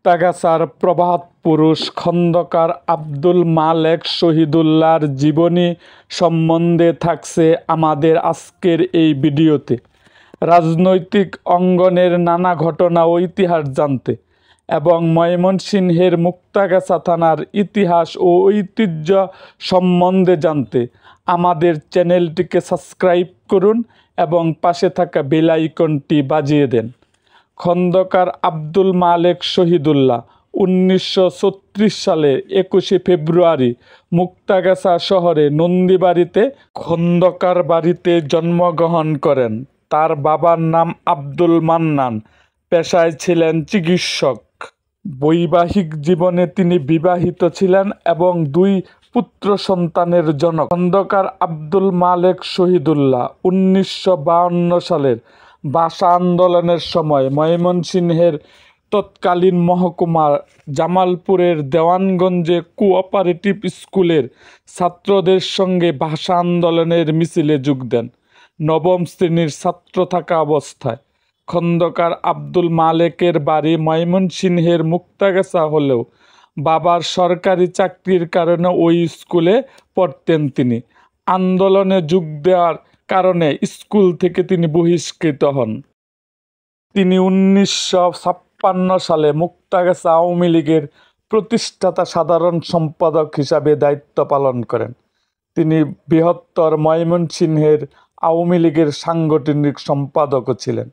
মুক্তাগাছার প্রবাদ পুরুষ খন্দকার আব্দুল মালেক শহীদুল্লাহর জীবনী সম্বন্ধে থাকছে আমাদের আজকের এই ভিডিওতে। রাজনৈতিক অঙ্গনের নানা ঘটনা ও ইতিহাস জানতে এবং ময়মনসিংহের মুক্তাগাছা থানার ইতিহাস ও ঐতিহ্য সম্বন্ধে জানতে আমাদের চ্যানেলটিকে সাবস্ক্রাইব করুন এবং পাশে থাকা বেল আইকনটি বাজিয়ে দেন। খন্দকার আব্দুল মালেক শহীদুল্লাহ 1936 সালে 21শে ফেব্রুয়ারি মুক্তাগাছা শহরে নন্দীবাড়িতে খন্দকার বাড়িতে জন্মগ্রহণ করেন। তার বাবার নাম আব্দুল মান্নান, পেশায় ছিলেন চিকিৎসক। বৈবাহিক জীবনে তিনি বিবাহিত ছিলেন এবং 2 পুত্র সন্তানের জনক। খন্দকার আব্দুল মালেক শহীদুল্লাহ 1952 সালের ভাষা আন্দোলনের সময় ময়মনসিংহের তৎকালীন মহকুমা জামালপুরের দেওয়ানগঞ্জে কোঅপারেটিভ স্কুলের ছাত্রদের সঙ্গে ভাষা আন্দোলনের মিছিলে যোগ দেন। নবম শ্রেণীর ছাত্র থাকা অবস্থায় খন্দকার আব্দুল মালেকের বাড়ি ময়মনসিংহের মুক্তাগাছা হলেও বাবার সরকারি চাকরির কারণে ওই স্কুলে পড়তেন তিনি। আন্দোলনে যোগ দেওয়ার কারণে স্কুল থেকে তিনি বহিষ্কৃত হন। তিনি 1956 সালে মুক্তাগাছা আওয়ামী লীগের প্রতিষ্ঠাতা সাধারণ সম্পাদক হিসাবে দায়িত্ব পালন করেন। তিনি বৃহত্তর ময়মনসিংহের আওয়ামী লীগের সাংগঠনিক সম্পাদকও ছিলেন।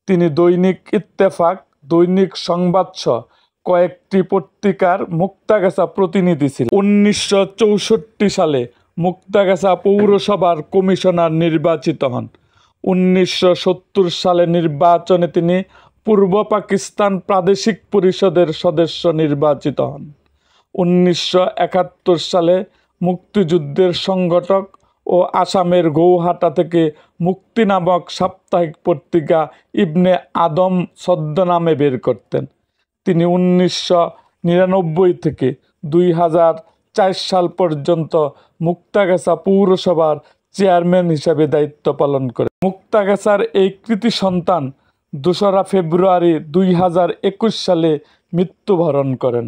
তিনি দৈনিক ইত্তেফাক, দৈনিক সংবাদসহ কয়েকটি পত্রিকার মুক্তাগাছা প্রতিনিধি ছিলেন। 1964 সালে মুক্তাগাছা পৌরসভার কমিশনার নির্বাচিত হন। 1970 সালে নির্বাচনে তিনি পূর্ব পাকিস্তান প্রাদেশিক পরিষদের সদস্য নির্বাচিত হন। 1971 সালে মুক্তিযুদ্ধের সংগঠক ও আসামের গৌহাটা থেকে মুক্তি নামক সাপ্তাহিক পত্রিকা ইবনে আদম ছদ্মনামে বের করতেন। তিনি 1999 থেকে 2004 সাল পর্যন্ত মুক্তাগাছা পৌরসভার চেয়ারম্যান হিসাবে দায়িত্ব পালন করেন। মুক্তাগাছার এই কৃতি সন্তান 2রা ফেব্রুয়ারি 2021 সালে মৃত্যুবরণ করেন।